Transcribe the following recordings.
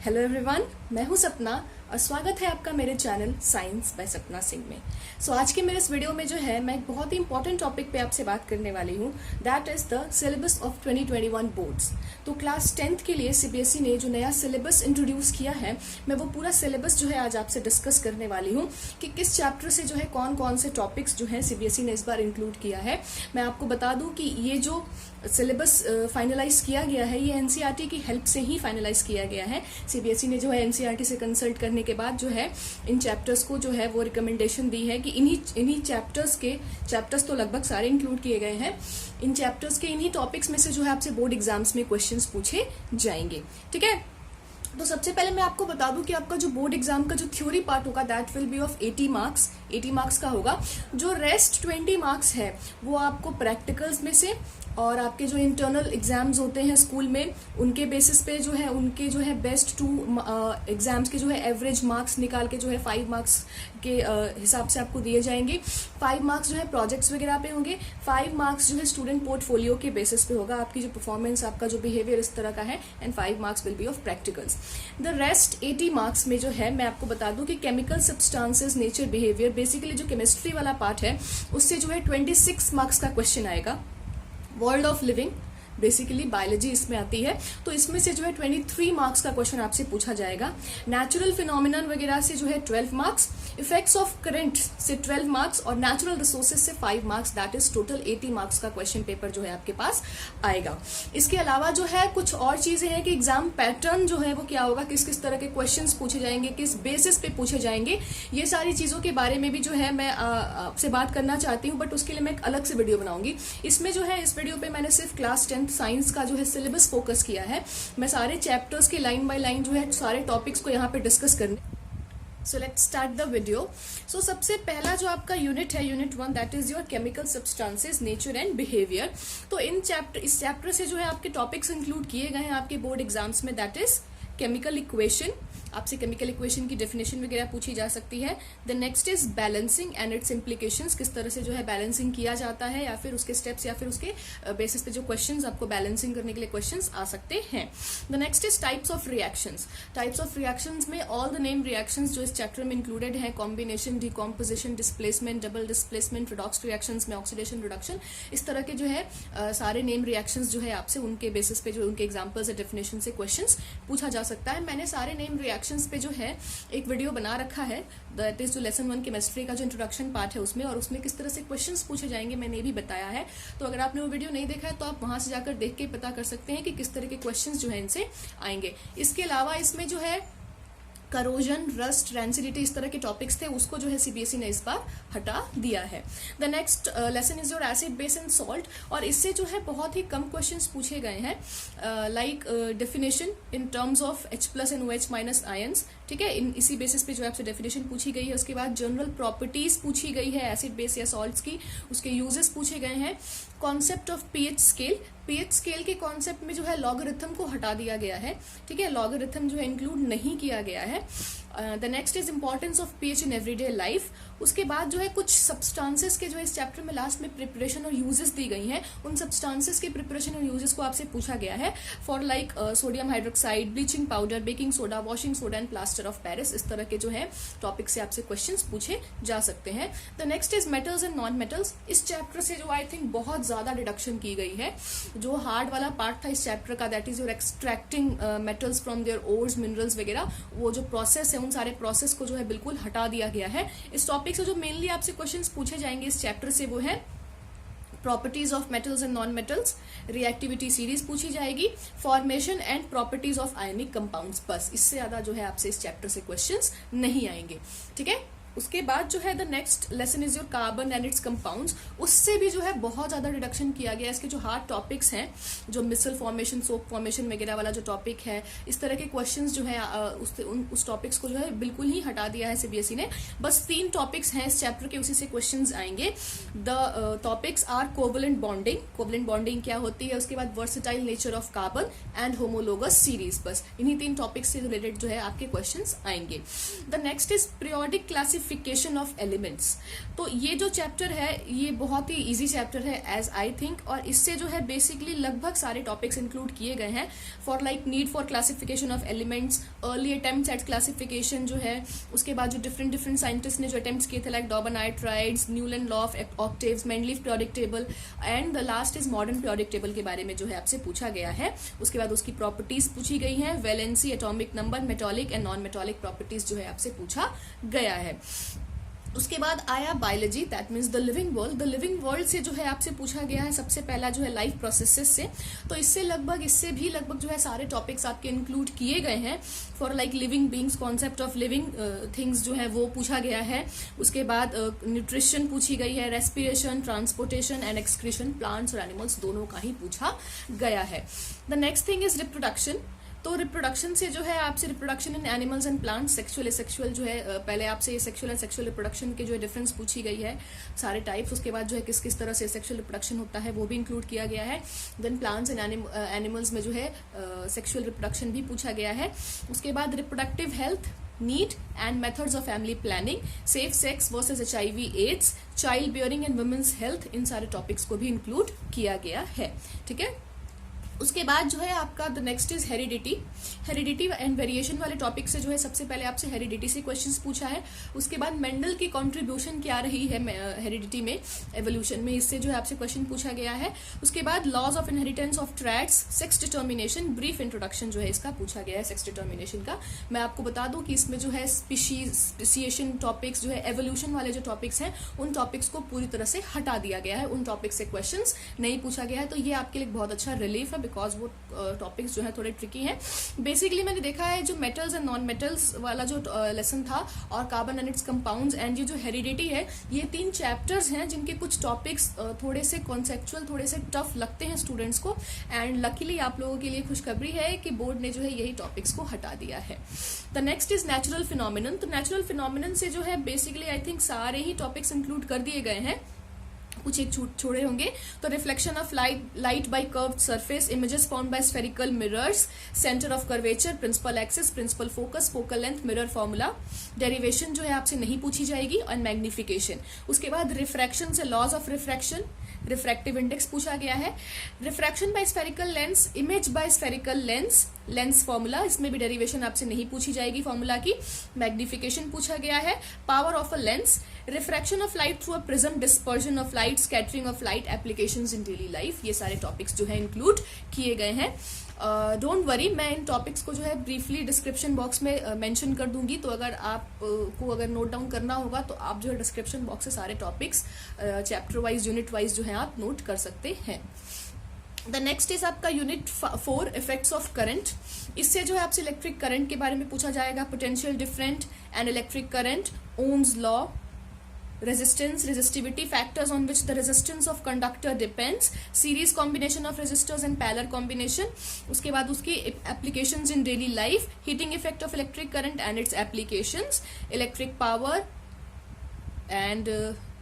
Hello everyone, मैं हूं सपना और स्वागत है आपका मेरे चैनल साइंस बाय सपना सिंह में। आज के मेरे इस वीडियो में जो है मैं एक बहुत ही इंपॉर्टेंट टॉपिक पे आपसे बात करने वाली हूं, that is the syllabus of 2021 boards. तो क्लास 10th के लिए सीबीएसई ने जो नया सिलेबस इंट्रोड्यूस किया है, मैं वो पूरा सिलेबस जो है आज आपसे डिस्कस करने वाली हूँ कि किस चैप्टर से जो है कौन कौन से टॉपिक्स जो है सीबीएसई ने इस बार इंक्लूड किया है। मैं आपको बता दूं कि ये जो सिलेबस फाइनलाइज किया गया है, ये एनसीईआरटी की हेल्प से ही फाइनलाइज किया गया है। सीबीएसई ने जो है एनसीईआरटी से कंसल्ट करने के बाद जो है इन चैप्टर्स को जो है वो रिकमेंडेशन दी है कि इन्हीं चैप्टर्स तो लगभग सारे इंक्लूड किए गए हैं। इन चैप्टर्स के इन्हीं टॉपिक्स में से जो है आपसे बोर्ड एग्जाम्स में क्वेश्चंस पूछे जाएंगे। ठीक है, तो सबसे पहले मैं आपको बता दूं कि आपका जो बोर्ड एग्जाम का जो थ्योरी पार्ट होगा that will be of 80 marks का होगा। जो रेस्ट 20 मार्क्स है वो आपको प्रैक्टिकल्स में से और आपके जो इंटरनल एग्जाम्स होते हैं स्कूल में उनके बेसिस पे जो है उनके जो है बेस्ट 2 एग्जाम्स के जो है एवरेज मार्क्स निकाल के जो है 5 मार्क्स के हिसाब से आपको दिए जाएंगे। 5 मार्क्स जो है प्रोजेक्ट्स वगैरह पे होंगे, 5 मार्क्स जो है स्टूडेंट पोर्टफोलियो के बेसिस पे होगा, आपकी जो परफॉर्मेंस, आपका जो बिहेवियर इस तरह का है, and 5 marks will be of practicals. The rest 80 marks में जो है मैं आपको बता दूं कि chemical substances, nature, behaviour, basically जो केमिस्ट्री वाला पार्ट है उससे जो है 26 मार्क्स का क्वेश्चन आएगा। World of living, basically biology इसमें आती है, तो इसमें से जो है 23 मार्क्स का क्वेश्चन आपसे पूछा जाएगा। नेचुरल फिनोमिनन वगैरह से जो है 12 मार्क्स, इफेक्ट्स ऑफ करंट से 12 मार्क्स और नेचुरल रिसोर्सेज से 5 marks, that is total 80 marks का क्वेश्चन पेपर जो है आपके पास आएगा। इसके अलावा जो है कुछ और चीजें हैं कि एग्जाम पैटर्न जो है वो क्या होगा, किस किस तरह के क्वेश्चन पूछे जाएंगे, किस बेसिस पे पूछे जाएंगे, ये सारी चीजों के बारे में भी जो है मैं आपसे बात करना चाहती हूँ, बट उसके लिए मैं एक अलग से वीडियो बनाऊंगी। इसमें जो है इस वीडियो पे मैंने सिर्फ क्लास 10th साइंस का जो है सिलेबस फोकस किया है। मैं सारे चैप्टर्स के लाइन बाय लाइन जो है सारे टॉपिक्स को यहाँ पे डिस्कस करने। So let's start the video. So सबसे पहला जो आपका यूनिट है, unit 1, that is your chemical substances, nature and behaviour. तो इस चैप्टर से जो है आपके टॉपिक्स इंक्लूड किए गए हैं आपके बोर्ड एग्जाम्स में, दैट इज केमिकल इक्वेशन, आपसे केमिकल इक्वेशन की डेफिनेशन वगैरह पूछी जा सकती है। The next is balancing and it's implications, किस तरह से जो है बैलेंसिंग किया जाता है, या फिर उसके स्टेप्स, या फिर उसके बेसिस पे जो क्वेश्चंस आपको बैलेंसिंग करने के लिए क्वेश्चंस आ सकते हैं। The next is types of reactions. Types of reactions में ऑल द नेम रिएक्शंस जो इस चैप्टर में इंक्लूडेड है, combination, decomposition, displacement, double displacement, redox reactions में ऑक्सीडेशन, रिडक्शन, इस तरह के जो है सारे नेम रिएक्शंस जो है आपसे उनके बेसिस पे जो उनके एग्जाम्पल्स या डेफिनेशन से क्वेश्चंस पूछा जा सकता है। मैंने सारे नेम रिएक्शंस पे जो है एक वीडियो बना रखा है, दैट इज जो लेसन 1 केमिस्ट्री का जो इंट्रोडक्शन पार्ट है उसमें, और उसमें किस तरह से क्वेश्चंस पूछे जाएंगे मैंने ये भी बताया है। तो अगर आपने वो वीडियो नहीं देखा है तो आप वहां से जाकर देख के पता कर सकते हैं कि किस तरह के क्वेश्चंस जो है इनसे आएंगे। इसके अलावा इसमें जो है करोजन, रस्ट, रेंसिडिटी, इस तरह के टॉपिक्स थे, उसको जो है सीबीएसई ने इस बार हटा दिया है। The next lesson is your acid, base and salt, और इससे जो है बहुत ही कम क्वेश्चंस पूछे गए हैं, like definition in terms of H+ and OH- ions. ठीक है, इसी बेसिस पे जो आपसे डेफिनेशन पूछी गई है। उसके बाद जनरल प्रॉपर्टीज पूछी गई है एसिड, बेस या सॉल्ट्स की, उसके यूजेस पूछे गए हैं। Concept of pH scale, pH scale के कॉन्सेप्ट में जो है लॉगरिथम को हटा दिया गया है। ठीक है, लॉगरिथम जो है इंक्लूड नहीं किया गया है। The next is importance of pH in everyday life. उसके बाद जो है कुछ सब्सटेंसेस के जो है इस चैप्टर में लास्ट में प्रिपरेशन और यूजेस दी गई हैं, उन सब्सटेंसेस के प्रिपरेशन और यूजेस को आपसे पूछा गया है, for like sodium hydroxide, bleaching powder, baking soda, washing soda and plaster of Paris. इस तरह के जो है टॉपिक से आपसे क्वेश्चंस पूछे जा सकते हैं। The next is metals and non metals. इस चैप्टर से जो आई थिंक बहुत ज्यादा डिडक्शन की गई है। जो हार्ड वाला पार्ट था इस चैप्टर का, that is your extracting metals from their ores, minerals वगैरह, वो जो प्रोसेस है उन सारे प्रोसेस को जो है बिल्कुल हटा दिया गया है। इस टॉपिक से जो मेनली आपसे क्वेश्चंस पूछे जाएंगे इस चैप्टर से वो है properties of metals and non metals, reactivity series पूछी जाएगी, formation and properties of ionic compounds. बस इससे ज्यादा जो है आपसे इस चैप्टर से क्वेश्चंस नहीं आएंगे। ठीक है, उसके बाद जो है the next lesson is your carbon and it's compounds. उससे भी जो है बहुत ज्यादा रिडक्शन किया गया। इसके जो हार्ड टॉपिक्स हैं, जो मिसल फॉर्मेशन, सोप फॉर्मेशन वगैरह वाला जो टॉपिक है, इस तरह के क्वेश्चंस जो है उस टॉपिक्स को जो है बिल्कुल ही हटा दिया है सीबीएसई ने। बस 3 टॉपिक्स हैं इस चैप्टर के, उसी से क्वेश्चंस आएंगे। The topics are covalent bonding, covalent bonding क्या होती है, उसके बाद versatile nature of carbon and homologous series. बस इन्हीं 3 टॉपिक्स से रिलेटेड जो है आपके क्वेश्चंस आएंगे। The next is periodic classification classification of elements. तो ये जो चैप्टर है ये बहुत ही इजी चैप्टर है एज आई थिंक, और इससे जो है बेसिकली लगभग सारे टॉपिक्स इंक्लूड किए गए हैं for like need for classification of elements, early attempts at classification जो है, उसके बाद जो डिफरेंट साइंटिस्ट ने जो अटेम्प्ट्स किए थे like Dobereiner's triads, Newlands law of octaves, Mendeleev periodic table, and the last is modern periodic table के बारे में जो है आपसे पूछा गया है। उसके बाद उसकी प्रॉपर्टीज पूछी गई हैं, valency, atomic number, metallic and non metallic properties जो है आपसे पूछा गया है। उसके बाद आया biology, that means the living world. The living world से जो है आपसे पूछा गया है सबसे पहला जो है लाइफ प्रोसेसेस से, तो इससे भी लगभग जो है सारे टॉपिक्स आपके इंक्लूड किए गए हैं for like living beings, concept of living things जो है वो पूछा गया है। उसके बाद न्यूट्रिशन पूछी गई है, respiration, transportation and excretion, plants और एनिमल्स दोनों का ही पूछा गया है। The next thing is reproduction. तो रिप्रोडक्शन से जो है आपसे reproduction in animals and plants, sexual asexual जो है पहले आपसे सेक्सुअल एंड सेक्सुअल रिप्रोडक्शन के जो है डिफरेंस पूछी गई है, सारे टाइप्स। उसके बाद जो है किस किस तरह से सेक्सुअल रिप्रोडक्शन होता है वो भी इंक्लूड किया गया है। देन प्लांट्स एंड एनिमल्स में जो है सेक्सुअल रिप्रोडक्शन भी पूछा गया है। उसके बाद reproductive health, need and methods of family planning, safe sex versus HIV AIDS, child bearing and women's health, इन सारे टॉपिक्स को भी इंक्लूड किया गया है। ठीक है, उसके बाद जो है आपका the next is heredity. Heredity and variation वाले टॉपिक से जो है सबसे पहले आपसे हेरिडिटी से क्वेश्चंस पूछा है। उसके बाद मेंडल की कंट्रीब्यूशन क्या रही है हेरिडिटी में, एवोल्यूशन में, इससे जो है आपसे क्वेश्चन पूछा गया है। उसके बाद laws of inheritance of traits, sex determination, brief introduction जो है इसका पूछा गया है सेक्स डिटर्मिनेशन का। मैं आपको बता दूं कि इसमें जो है स्पीशिएशन टॉपिक्स जो है एवोल्यूशन वाले जो टॉपिक्स हैं उन टॉपिक्स को पूरी तरह से हटा दिया गया है, उन टॉपिक्स से क्वेश्चंस नहीं पूछा गया है। तो ये आपके लिए बहुत अच्छा रिलीफ है बिकॉज वो टॉपिक्स जो है थोड़े ट्रिकी हैं। बेसिकली मैंने देखा है जो मेटल्स एंड नॉन मेटल्स वाला जो लेसन था और carbon and it's compounds and ये जो हेरिडिटी है, ये 3 चैप्टर्स हैं जिनके कुछ टॉपिक्स थोड़े से कॉन्सेप्चुअल, थोड़े से टफ लगते हैं स्टूडेंट्स को, एंड लकीली आप लोगों के लिए खुशखबरी है कि बोर्ड ने जो है यही टॉपिक्स को हटा दिया है। The next is natural phenomenon. तो नेचुरल फिनोमिनन से जो है बेसिकली आई थिंक सारे ही टॉपिक्स इंक्लूड कर दिए गए हैं, कुछ एक छोड़े होंगे। तो reflection of light by curved surface, images found by spherical mirrors, centre of curvature, principal axis, principal focus, focal length, mirror formula, derivation जो है आपसे नहीं पूछी जाएगी, और मैग्निफिकेशन। उसके बाद रिफ्रैक्शन से laws of refraction, refractive index पूछा गया है। Refraction by spherical lens, image by spherical lens, lens formula, इसमें भी डेरिवेशन आपसे नहीं पूछी जाएगी फॉर्मूला की। मैग्निफिकेशन पूछा गया है। Power of a lens, refraction of light through a prism, dispersion of light, scattering of light, applications in daily life, ये सारे टॉपिक्स जो है इंक्लूड किए गए हैं। डोंट वरी, मैं इन टॉपिक्स को जो है ब्रीफली डिस्क्रिप्शन बॉक्स में मेंशन कर दूंगी, तो अगर आपको अगर नोट डाउन करना होगा तो आप जो है डिस्क्रिप्शन बॉक्स से सारे topics chapter wise, unit wise जो है आप नोट कर सकते हैं। द नेक्स्ट इज आपका यूनिट 4 इफेक्ट्स ऑफ करंट। इससे जो है आपसे इलेक्ट्रिक करंट के बारे में पूछा जाएगा, potential different and electric current, Ohm's law, resistance, resistivity, factors on which the resistance of conductor depends, series combination of resistors and parallel combination, उसके बाद उसकी applications in daily life, heating effect of electric current and its applications, electric power and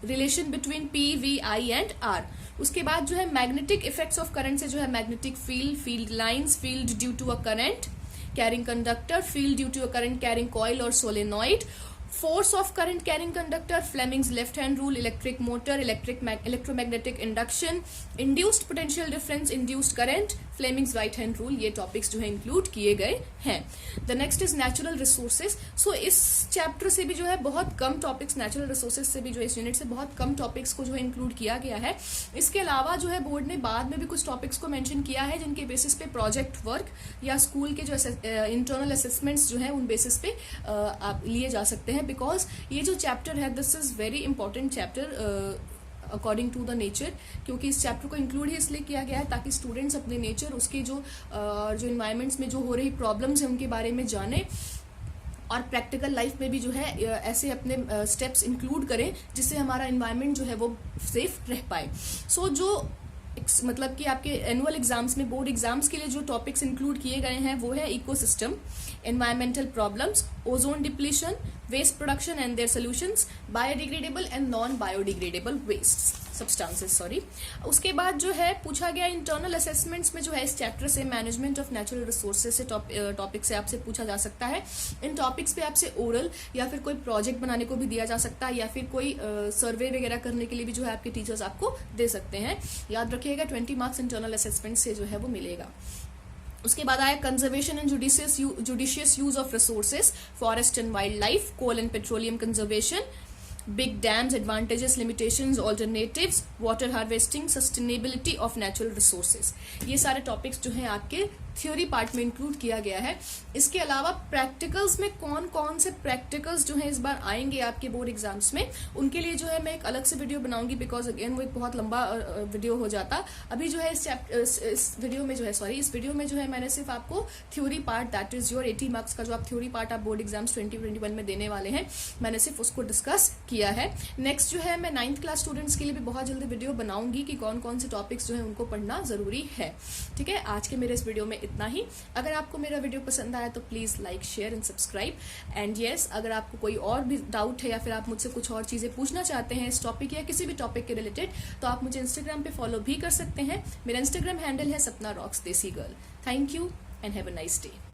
relation between P, V, I and R। उसके बाद जो है magnetic effects of current से जो है magnetic field, field lines, field due to a current carrying conductor, field due to a current carrying coil or solenoid, force of current carrying conductor, Fleming's left hand rule, electric motor, electromagnetic induction, induced potential difference, induced current, Fleming's right hand rule, ये topics जो है include किए गए हैं। The next is natural resources. So इस chapter से भी जो है बहुत कम टॉपिक्स, नेचुरल रिसोर्सेज से भी जो इस यूनिट से बहुत कम टॉपिक्स को जो है इंक्लूड किया गया है। इसके अलावा जो है बोर्ड ने बाद में भी कुछ टॉपिक्स को मेंशन किया है जिनके बेसिस पे प्रोजेक्ट वर्क या स्कूल के जो इंटरनल असेसमेंट्स जो है उन बेसिस पे आप लिए जा सकते हैं, बिकॉज ये जो चैप्टर है this is very important chapter according to the nature, क्योंकि इस चैप्टर को इंक्लूड ही इसलिए किया गया है ताकि स्टूडेंट्स अपने नेचर, उसके जो इन्वायरमेंट्स में जो हो रही प्रॉब्लम्स हैं उनके बारे में जाने, और प्रैक्टिकल लाइफ में भी जो है ऐसे अपने स्टेप्स इंक्लूड करें जिससे हमारा इन्वायरमेंट जो है वो सेफ रह पाए। सो जो मतलब कि आपके एनुअल एग्जाम्स में, बोर्ड एग्जाम्स के लिए जो टॉपिक्स इंक्लूड किए गए हैं वो है ecosystem, environmental problems, ozone depletion, waste production and their solutions, biodegradable and non biodegradable waste substances, sorry. उसके बाद जो है पूछा गया इंटरनल असेसमेंट्स में जो है इस चैप्टर से मैनेजमेंट ऑफ नेचुरल रिसोर्सेज से टॉपिक से आपसे पूछा जा सकता है। इन टॉपिक्स पे आपसे ओरल या फिर कोई प्रोजेक्ट बनाने को भी दिया जा सकता है, या फिर कोई सर्वे वगैरह करने के लिए भी जो है आपके टीचर्स आपको दे सकते हैं। याद रखिएगा 20 मार्क्स इंटरनल असेसमेंट से जो है वो मिलेगा। उसके बाद आया conservation and judicious use of resources, forest and wild life, coal and petroleum conservation, big dams, advantages, limitations, alternatives, water harvesting, sustainability of natural resources. ये सारे टॉपिक्स जो हैं आपके थ्योरी पार्ट में इंक्लूड किया गया है। इसके अलावा प्रैक्टिकल्स में कौन कौन से प्रैक्टिकल्स जो हैं इस बार आएंगे आपके बोर्ड एग्जाम्स में, उनके लिए जो है मैं एक अलग से वीडियो बनाऊंगी, बिकॉज अगेन वो एक बहुत लंबा वीडियो हो जाता। अभी जो है इस वीडियो में जो है, सॉरी, इस वीडियो में जो है मैंने सिर्फ आपको theory part, that is your 80 marks का जो आप थ्योरी पार्ट आप बोर्ड एग्जाम्स 2021 में देने वाले हैं, मैंने सिर्फ उसको डिस्कस किया है। नेक्स्ट जो है मैं 9th क्लास स्टूडेंट्स के लिए भी बहुत जल्दी वीडियो बनाऊंगी कि कौन कौन से टॉपिक्स जो है उनको पढ़ना जरूरी है। ठीक है, आज के मेरे इस वीडियो में इतना ही। अगर आपको मेरा वीडियो पसंद आया तो please like, share and subscribe. And yes, अगर आपको कोई और भी डाउट है या फिर आप मुझसे कुछ और चीजें पूछना चाहते हैं इस टॉपिक या किसी भी टॉपिक के रिलेटेड, तो आप मुझे इंस्टाग्राम पे फॉलो भी कर सकते हैं। मेरा इंस्टाग्राम हैंडल है सपना रॉक्स देसी girl. Thank you and have a nice day.